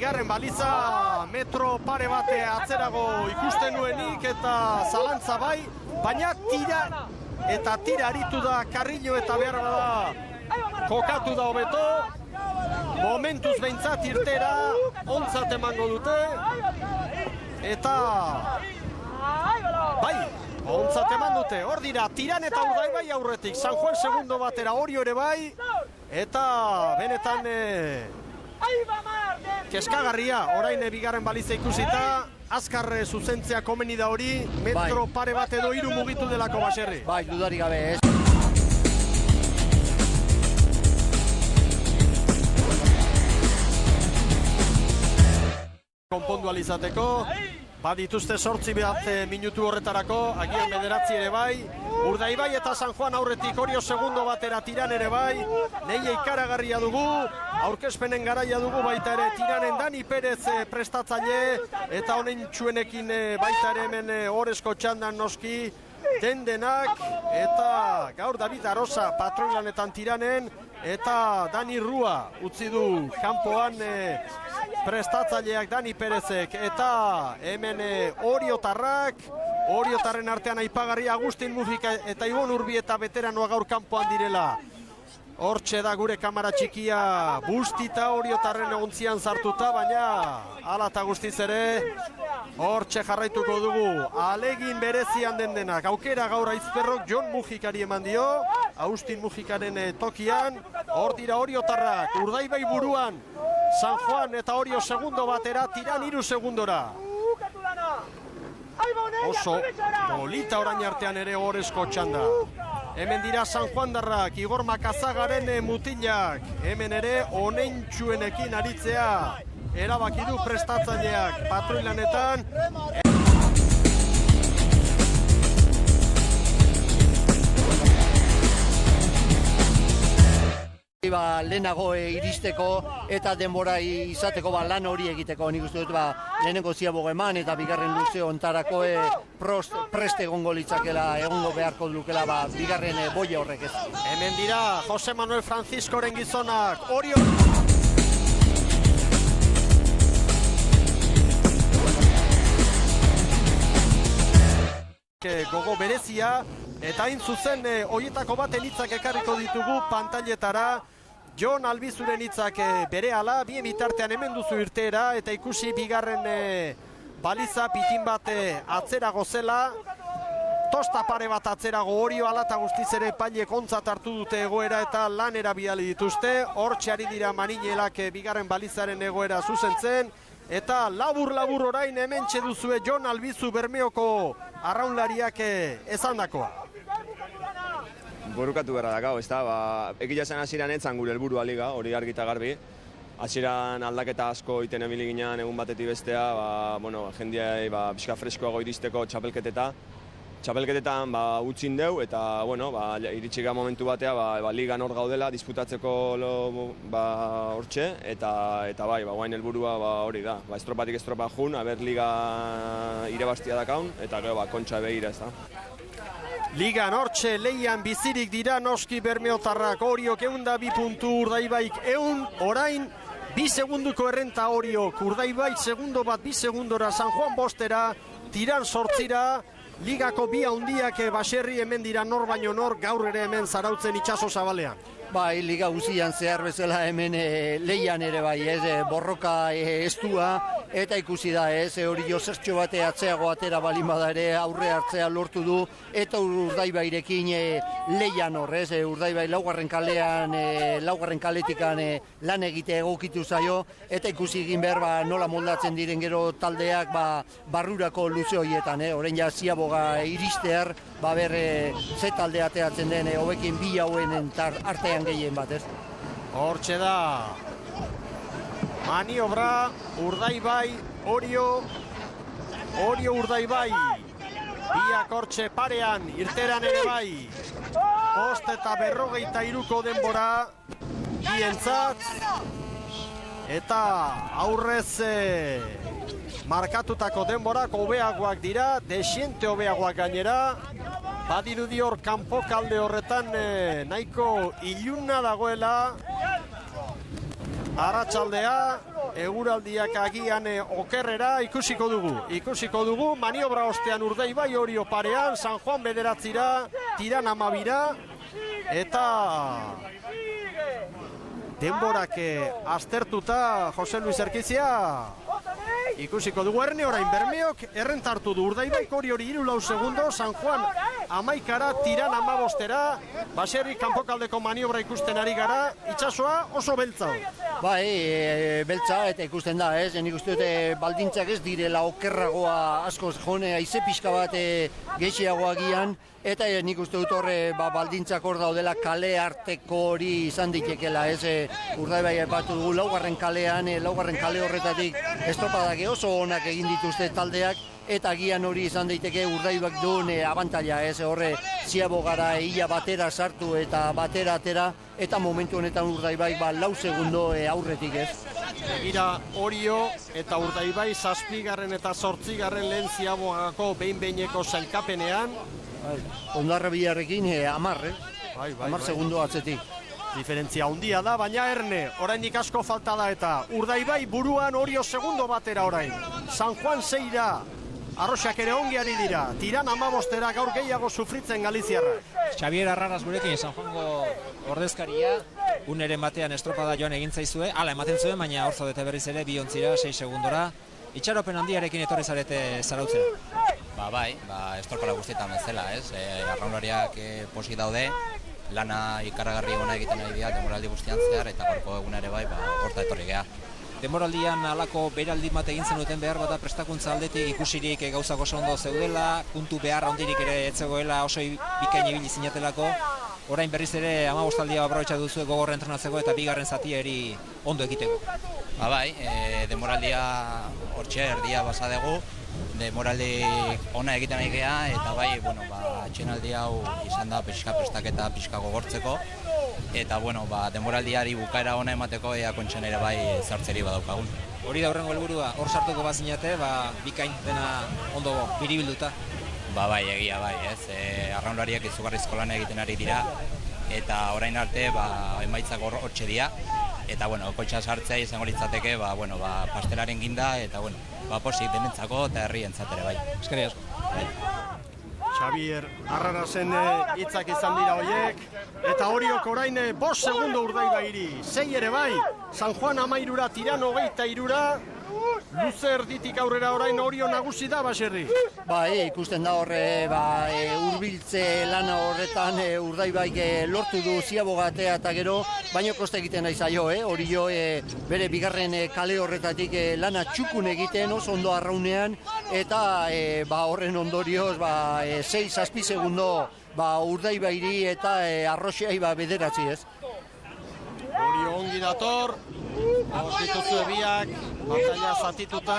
bigarren baliza, metro pare bate atzerago ikusten nuenik eta zalantza bai, baina tira aritu da Carrillo eta behar bada kokatu da hobeto, momentuz behintzat irtera, ontzat emango dute, eta bai, ontzat eman dute, hor dira, Tiran eta Urdaibai aurretik, San Juan segundo batera, Orio ere bai, eta benetan keskagarria, orain bigarren baliza ikusita, azkar zuzentzea komeni da hori, metro pare bat edo 3 mugitu delako Baserri. Bai, dudarik gabe ez. Konpondu alizateko, badituzte 8 minutu horretarako, agian 9 ere bai, Urdaibai eta San Juan aurretik Orio segundo batera Tiran ere bai, neia ikaragarria dugu, aurkezpenen garaia dugu baita ere Tiranen Dani Perez prestatzaile, eta honen txuenekin baita ere hemen Orezko txandan noski, dendenak, eta gaur David Arosa patroilanetan Tiranen, eta Dani Rua utzi du kanpoan prestatzaileak Dani Perezek, eta hemen Oriotarren artean aipagarria Agustin Mujika eta Ibon Urbieta veteranoa gaur kanpoan direla. Hortxe da gure kamara txikia bustita Oriotarren ontzian sartuta, baina hala eta guztiz ere hortxe jarraituko dugu. Alegin berezian denak, aukera gaur Aizperrok Jon Mujikari eman dio, Agustin Mujikaren tokian, hor dira Oriotarrak, Urdaibai buruan, San Juan eta Orio segundo batera, Tiran 3 segundora. Oso polita orain artean ere Orezko txanda. Hemen dira San Juan darrak, Igor Makazagaren mutilak. Hemen ere onentxuenekin aritzea erabaki du prestatzaileak patroilanetan. Lehenago iristeko eta denbora izateko lan hori egiteko. Nik uste dut lehenengo ziabogo eman eta bigarren luze ontarako preste egongo litzakela, egongo beharko lukela bigarren boia horrek ez. Hemen dira Jose Manuel Franciscoren gizonak, Orio... gogo berezia, eta hain zuzen horietako baten hitzak ekarriko ditugu pantailetara. Jon Albizuren hitzak berehala, bien bitartean hemen duzu irteera, eta ikusi bigarren baliza pitin bat atzerago zela, tosta pare bat atzerago Orio, ala eta guztiz ere pailek ontzat hartu dute egoera eta lanera bidali dituzte, hortxe ari dira Marinelak bigarren balizaren egoera zuzentzen, eta labur-labur orain hemen txeduzue Jon Albizu Bermeoko arraunlariak esandakoa. Borukatu beharra dakau, ez da, egia zen hasieran etzan gure helburua liga, hori argi eta garbi. Hasieran aldaketa asko iten ebili ginean egun batetik bestea, jendeai pixka freskoago iristeko txapelketetan utzin deu, eta iritsika momentu batea ligan hor gaudela, disputatzeko hortxe, eta guain helburua hori da. Estropatik estropa jun, aber liga irebastia dakaun, eta gero kontxa begira, ez da. Ligan hortxe leian bizirik dira noski Bermeotarrak, Oriok 102 puntu, Urdaibaik 100, orain 2 segunduko errenta Oriok, Urdaibai segundo bat 2 segundora, San Juan bostera, Tiran 8ra, ligako 2 handiak Baserri hemen dira nor baino nor, gaur ere hemen zarautzen itxaso zabalean. Bai, liga guzian zehar bezala hemen leian ere bai, borroka estua, eta ikusi da Orio zertxo bate atzeago atera balin bada ere aurre hartzea lortu du, eta Urdaibairekin leian hor, Urdaibai laugarren kaletikan lan egite egokitu zaio, eta ikusi egin behar nola moldatzen diren gero taldeak barrurako luze horietan, orain ja ziaboga iristear, ze talde ateatzen den, hobekin bi hauen artean gehien bat, ez? Hortxe da, maniobra, Urdaibai, Orio Urdaibai, biak hortxe parean, irteran ere bai, 5:43 denbora, bientzat, eta aurrez markatutako denborak hobeagoak dira, desiente hobeagoak gainera, badirudi hor kanpokalde horretan nahiko iluna dagoela, arratsaldea, eguraldiak agian okerrera ikusiko dugu, maniobra ostean Urdaibai Orio parean, San Juan bederatzira, Tiran amabira, eta denborak aztertuta Jose Luis Erkizia ikusiko dugu. Erne orain Bermeok errentartu du Urdaibaik hori 3-4 segundo, San Juan amaikara, Tiran amabostera, baserri kanpokaldeko maniobra ikusten ari gara, itsasoa oso beltza. Bai, beltza eta ikusten da, ez? Nik uste dute baldintzak ez direla okerragoa askoz jone, haize pixka bat gehiagoa gian, eta nik uste dut horre baldintzak hor daudela kale arteko hori izan ditekela, ez? Urdaibai batu dugu laugarren kalean, laugarren kale horretatik estropadak oso onak egin dituzte taldeak, eta gian hori izan daiteke Urdaibaik duen abantaila, ez? Horre Ziabogara ia batera sartu eta batera atera, eta momentu honetan Urdaibaik 4 segundo aurretik, ez? Begira Orio eta Urdaibai 7. eta 8. lehen Ziabogako behin-behineko sailkapenean. Hondarribiarekin 10, 10 segundo atzetik. Diferentzia handia da, baina Erne, oraindik asko falta da eta Urdaibai buruan, Orio segundo batera orain. San Juan 6ra, Arroxak ere ongi ari dira, Tiran 15 gaur gehiago sufritzen galiziarrak. Xavier Arraraz gurekin San Juango ordezkaria, uneren batean estropada joan egin zaizue, hala ematen zuen, baina hor zaudete berriz ere, 2 ontzira, 6 segundora. Itxaropen handiarekin etorri zarete zarautzera. Bai, estropada guztietan bezala, ez? Arraunlariak pozik daude, lana ikaragarri ona egiten ari dira denboraldi guztian zehar, eta gaurko eguna ere bai, horta etorri geha. Denboraldian alako beraldi bat egin zenuten behar bada prestakuntza aldetik ikusirik gauzak oso ondo zeudela, puntu behar handirik ere etzegoela oso bikain ibili zinatelako. Orain berriz ere 15 aldia aprobetxatu duzue gogor entrenatzeko eta bigarren zatiari ondo egiteko. Bai, denboraldia hortxe erdia basa dugu, denboraldi ona egiten ari geha, eta bai, atxenaldi hau izan da pixka prestaketa pixka gogortzeko, eta denboraldiari bukaera ona emateko ea kontxan ere bai zartzeri badaukagun. Hori da horrengo helburua, hor sartuko bazinate, bikain dena ondo biribilduta. Bai, egia bai, ez? Arraunlariak izugarrizko lan egiten ari dira, eta orain arte emaitzak hortxe dira, eta kontxa sartzea izango litzateke pastelaren ginda, eta posik denentzako eta herrientzat ere bai. Eskerrik asko. Xavier Arrarazen hitzak izan dira hoiek, eta Oriok orain 5 segundo Urdaibairi, 6 ere bai, San Juan 13, Tiran 23, luze erditik aurrera orain Orio nagusi da baserri. Bai, ikusten da horre, hurbiltze lana horretan Urdaibaik lortu du Ziabogatea eta gero, baino koste egiten nahi zaio, Orio bere bigarren kale horretatik lana txukun egiten, oso ondo arraunean, eta horren ondorioz 6-7 segundo Urdaibairi eta Arroxai bederatzi, ez? Orio ongi dator, dituzue biak, batalla zatituta,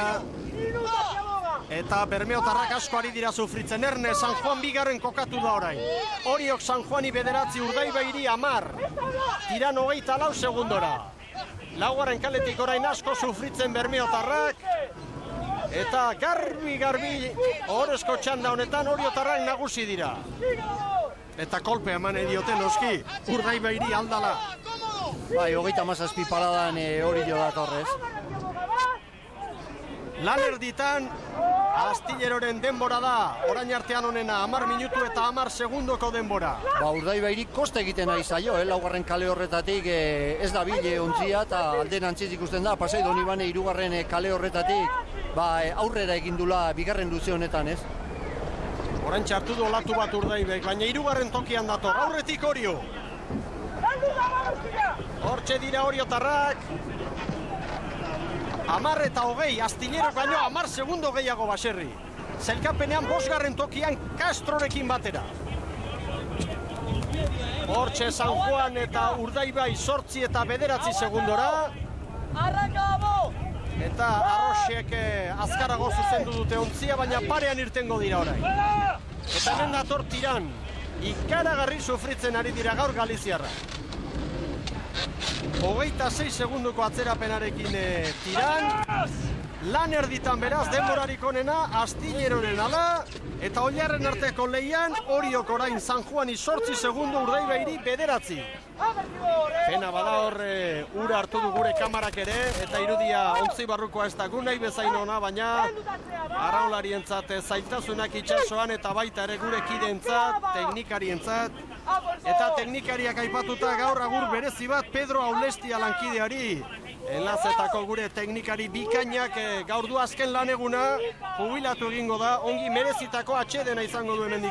eta bermeotarrak asko ari dira sufritzen. Erne, San Juan bigarren kokatu da orain. Oriok San Juani bederatzi, Urdaibairi 10, Tiran 24 segundora. Laugarren kaletik orain asko sufritzen bermeotarrak, eta garbi ohorezko txanda honetan Oriotarrak nagusi dira. Eta kolpe eman diote noski, Urdaibairi aldala. Bai, 37 paradan Orio datorrez. Lan erditan, Astilleroren denbora da, orain artean honena, 10 minutu eta 10 segundoko denbora. Urdaibairi koste egiten ari zaio, laugarren kale horretatik ez da bile ontzia, eta alderantziz ikusten da, Pasai Donibane 3. kale horretatik aurrera egindula bigarren luze honetan, ez? Orain txartu du olatu bat Urdaibaik, baina 3. tokian dator, aurretik Orio. Hortxe dira Oriotarrak. 10 eta 20, Astillerok baino 10 segundo gehiago baserri. Zelkapenean 5. tokian Castrorekin batera. Hortxe San Juan eta Urdaibai 8 eta 9 segundora. Eta Arroxek azkarago zuzendu dute ontzia, baina parean irtengo dira orain. Eta hemen dator Tiran, ikaragarri sufritzen ari dira gaur galiziarra. 26 segundoko atzerapenarekin Tiran, lan erditan beraz denborarik onena Astilleroren ala, Eta Oilarren arteko lehian, Oriok orain San Juani 8 segundo, Urdaibairi 9. Pena bada hor ura hartu du gure kamarak ere, eta irudia ontzi barrukoa ez da gu nahi bezain ona, baina arraunlarientzat zailtasunak itsasoan eta baita ere gure kideentzat, teknikarientzat. Eta teknikariak aipatuta gaur agur berezi bat Pedro Aulestia lankideari. Enlazetako gure teknikari bikainak gaur du azken lan eguna, jubilatu egingo da, ongi merezitako atsedena izango du hemendik